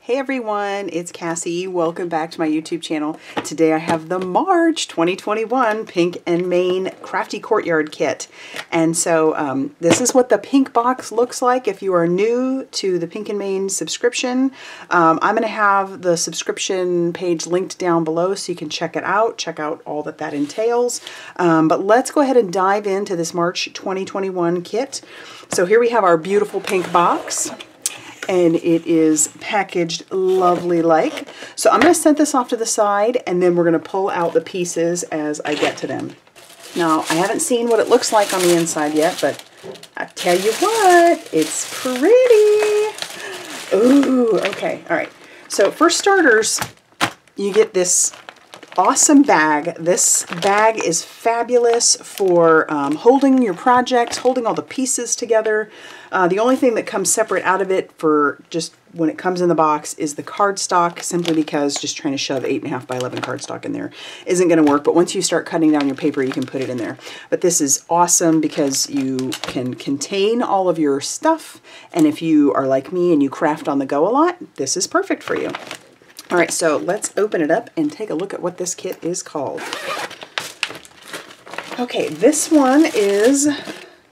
Hey everyone, it's Cassie. Welcome back to my YouTube channel. Today I have the March 2021 Pink and Main Crafty Courtyard kit. And so this is what the pink box looks like if you are new to the Pink and Main subscription. I'm going to have the subscription page linked down below so you can check it out. Check out all that entails. But let's go ahead and dive into this March 2021 kit. So here we have our beautiful pink box. And it is packaged lovely like. So I'm going to set this off to the side and then we're going to pull out the pieces as I get to them. Now, I haven't seen what it looks like on the inside yet, but I tell you what, it's pretty. Ooh, okay, all right. So for starters, you get this awesome bag. This bag is fabulous for holding your projects, holding all the pieces together. The only thing that comes separate out of it for just when it comes in the box is the cardstock, simply because just trying to shove 8.5 by 11 cardstock in there isn't going to work. But once you start cutting down your paper, you can put it in there. But this is awesome because you can contain all of your stuff. And if you are like me and you craft on the go a lot, this is perfect for you. All right, so let's open it up and take a look at what this kit is called. Okay, this one is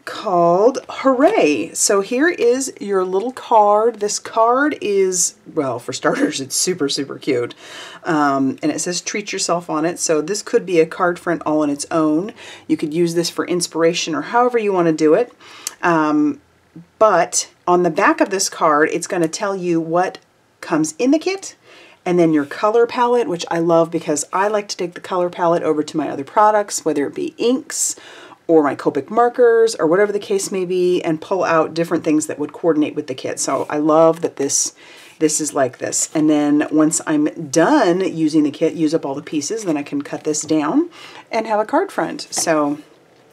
called Hooray. So here is your little card. This card is, well, for starters, it's super, super cute. And it says treat yourself on it. So this could be a card front all on its own. You could use this for inspiration or however you want to do it. But on the back of this card, it's going to tell you what comes in the kit. And then your color palette, which I love because I like to take the color palette over to my other products, whether it be inks or my Copic markers or whatever the case may be, and pull out different things that would coordinate with the kit. So I love that this is like this. And then once I'm done using the kit, use up all the pieces, then I can cut this down and have a card front. So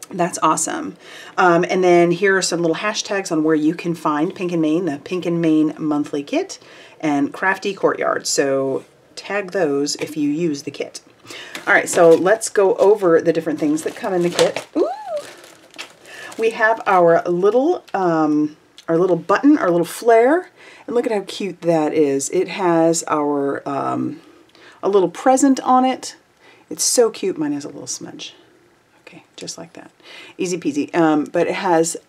that's awesome. And then here are some little hashtags on where you can find Pink and Main, the Pink and Main monthly kit, and Crafty Courtyard. So tag those if you use the kit. All right, so let's go over the different things that come in the kit. Ooh! We have our little button, our little flare, and look at how cute that is. It has our a little present on it. It's so cute. Mine has a little smudge. Okay, just like that. Easy peasy. But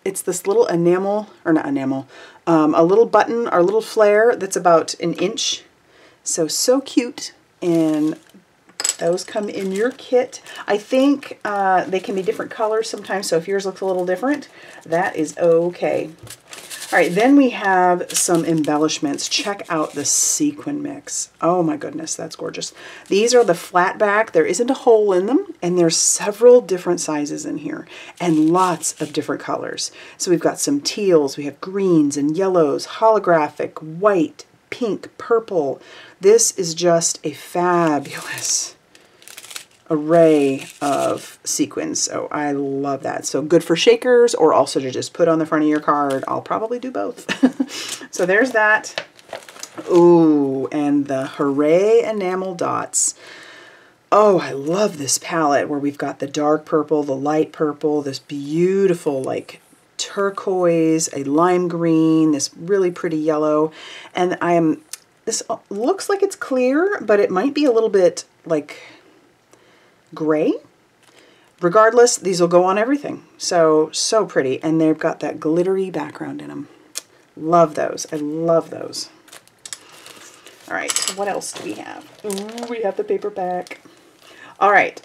it's this little enamel, or not enamel, a little button, our little flare that's about 1 inch. So cute. And those come in your kit. I think they can be different colors sometimes, so if yours looks a little different, that is okay. All right, then we have some embellishments. Check out the sequin mix. Oh my goodness, that's gorgeous. These are the flat back. There isn't a hole in them, and there's several different sizes in here, and lots of different colors. So we've got some teals, we have greens and yellows, holographic, white, pink, purple. This is just a fabulous array of sequins, so I love that. So good for shakers or also to just put on the front of your card. I'll probably do both. So there's that. Ooh, and the Hooray Enamel Dots. Oh, I love this palette where we've got the dark purple, the light purple, this beautiful like turquoise, a lime green, this really pretty yellow, and this looks like it's clear, but it might be a little bit like gray. Regardless, these will go on everything. So pretty. And they've got that glittery background in them. Love those. I love those. All right, so what else do we have? Ooh, we have the paper pack. All right.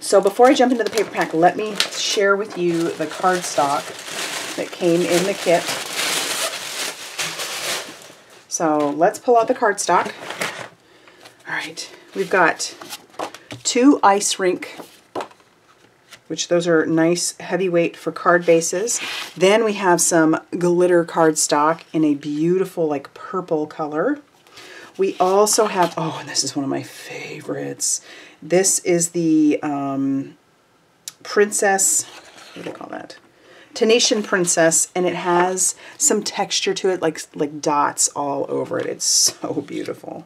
So before I jump into the paper pack, let me share with you the cardstock that came in the kit. So let's pull out the cardstock. All right, we've got 2 ice rink, which those are nice heavyweight for card bases. Then we have some glitter cardstock in a beautiful like purple color. We also have, oh, and this is one of my favorites. This is the Princess, what do they call that? Tenetian Princess, and it has some texture to it, like dots all over it. It's so beautiful.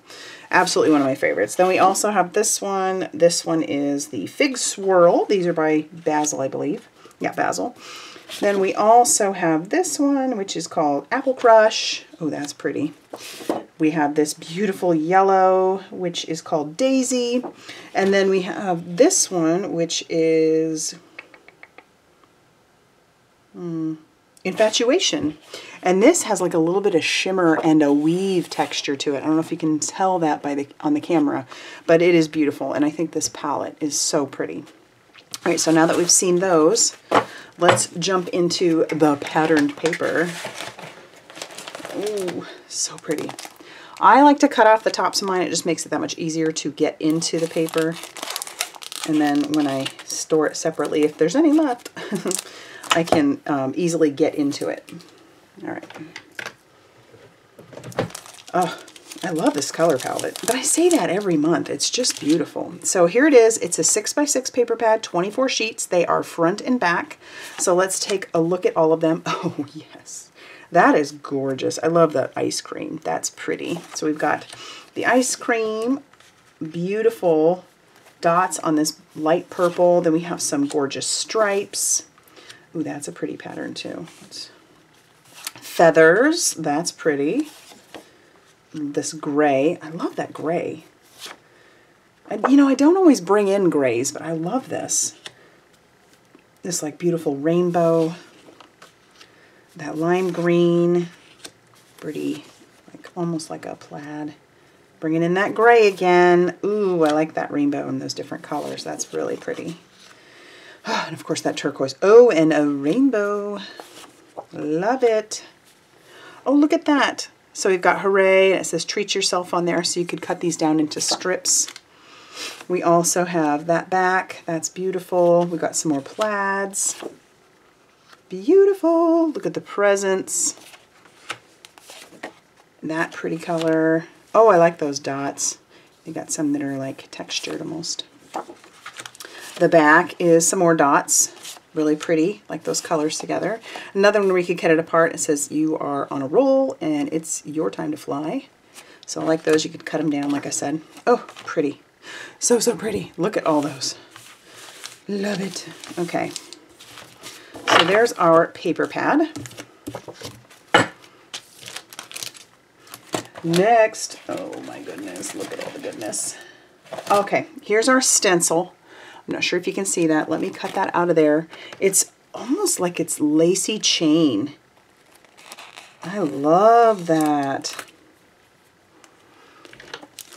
Absolutely one of my favorites. Then we also have this one. This one is the Fig Swirl. These are by Basil, I believe. Yeah, Basil. Then we also have this one, which is called Apple Crush. Oh, that's pretty. We have this beautiful yellow, which is called Daisy. And then we have this one, which is Infatuation. And this has like a little bit of shimmer and a weave texture to it. I don't know if you can tell that on the camera, but it is beautiful. And I think this palette is so pretty. All right, so now that we've seen those, let's jump into the patterned paper. Ooh, so pretty. I like to cut off the tops of mine. It just makes it that much easier to get into the paper. And then when I store it separately, if there's any left, I can easily get into it. All right. Oh, I love this color palette, but I say that every month. It's just beautiful. So here it is. It's a 6x6 paper pad, 24 sheets. They are front and back. So let's take a look at all of them. Oh, yes. That is gorgeous. I love that ice cream. That's pretty. So we've got the ice cream, beautiful dots on this light purple. Then we have some gorgeous stripes. Ooh, that's a pretty pattern too. Feathers, that's pretty. This gray, I love that gray. And you know, I don't always bring in grays, but I love this. This like beautiful rainbow. That lime green, pretty, like almost like a plaid. Bringing in that gray again. Ooh, I like that rainbow in those different colors. That's really pretty. And of course that turquoise. Oh, and a rainbow. Love it. Oh, look at that. So we've got Hooray, and it says treat yourself on there, so you could cut these down into strips. We also have that back. That's beautiful. We've got some more plaids. Beautiful. Look at the presents. That pretty color. Oh, I like those dots. You got some that are like textured almost. The back is some more dots. Really pretty, like those colors together. Another one where you could cut it apart. It says you are on a roll and it's your time to fly. So I like those. You could cut them down, like I said. Oh, pretty. So, so pretty. Look at all those. Love it. Okay. So there's our paper pad. Next, oh my goodness, look at all the goodness. Okay, here's our stencil. I'm not sure if you can see that. Let me cut that out of there. It's almost like it's lacy chain. I love that.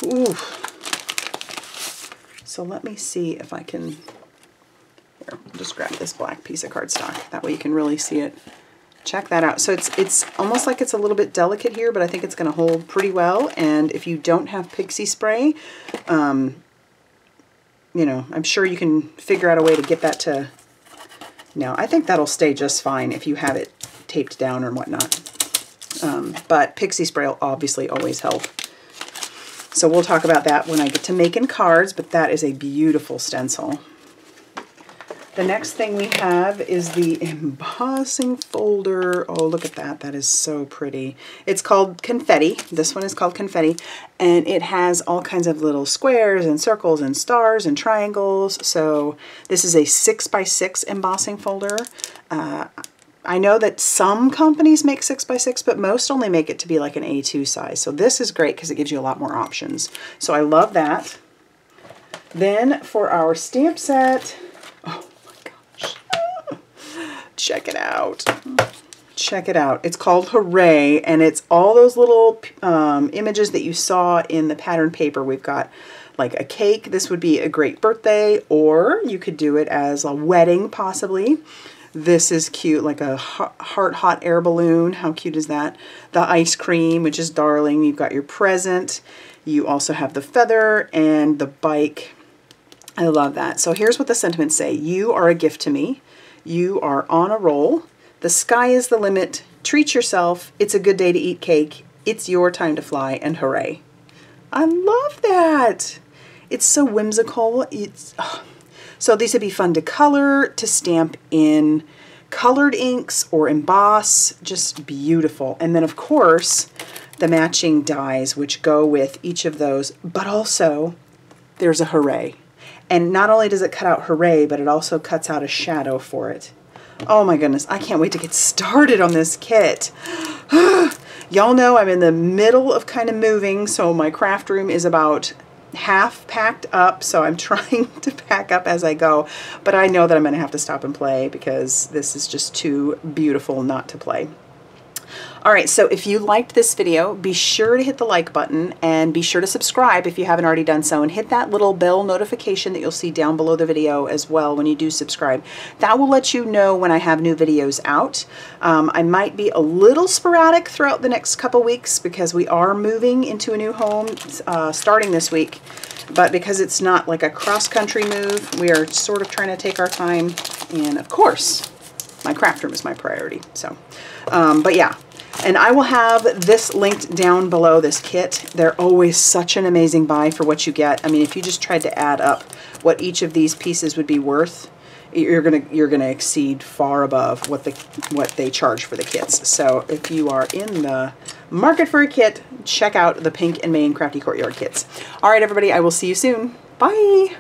Ooh. So let me see if I can, here, I'll just grab this black piece of cardstock. That way you can really see it. Check that out. So it's almost like it's a little bit delicate here, but I think it's going to hold pretty well. And if you don't have pixie spray, you know, I'm sure you can figure out a way to get that to, no, I think that'll stay just fine if you have it taped down or whatnot. But pixie spray will obviously always help. So we'll talk about that when I get to making cards, but that is a beautiful stencil. The next thing we have is the embossing folder. Oh, look at that. That is so pretty. It's called Confetti. This one is called Confetti. And it has all kinds of little squares and circles and stars and triangles. So this is a 6x6 embossing folder. I know that some companies make 6x6, but most only make it to be like an A2 size. So this is great because it gives you a lot more options. So I love that. Then for our stamp set, oh, check it out. Check it out. It's called Hooray, and it's all those little images that you saw in the pattern paper. We've got like a cake. This would be a great birthday, or you could do it as a wedding possibly. This is cute, like a heart hot air balloon. How cute is that? The ice cream, which is darling. You've got your present. You also have the feather and the bike. I love that. So here's what the sentiments say. You are a gift to me. You are on a roll. The sky is the limit. Treat yourself. It's a good day to eat cake. It's your time to fly, and hooray. I love that. It's so whimsical. It's so these would be fun to color, to stamp in colored inks or emboss. Just beautiful. And then of course the matching dies which go with each of those, but also there's a hooray. And not only does it cut out hooray, but it also cuts out a shadow for it. Oh my goodness, I can't wait to get started on this kit. Y'all know I'm in the middle of kind of moving, so my craft room is about half packed up, so I'm trying to pack up as I go, but I know that I'm going to have to stop and play because this is just too beautiful not to play. All right, so if you liked this video, be sure to hit the like button and be sure to subscribe if you haven't already done so, and hit that little bell notification that you'll see down below the video as well when you do subscribe. That will let you know when I have new videos out. I might be a little sporadic throughout the next couple weeks because we are moving into a new home starting this week. But because it's not like a cross-country move, we are sort of trying to take our time. And of course, my craft room is my priority. So, but yeah. And I will have this linked down below, this kit. They're always such an amazing buy for what you get. I mean, if you just tried to add up what each of these pieces would be worth, you're gonna exceed far above what they charge for the kits. So if you are in the market for a kit, check out the Pink and Main Crafty Courtyard kits. All right, everybody, I will see you soon. Bye.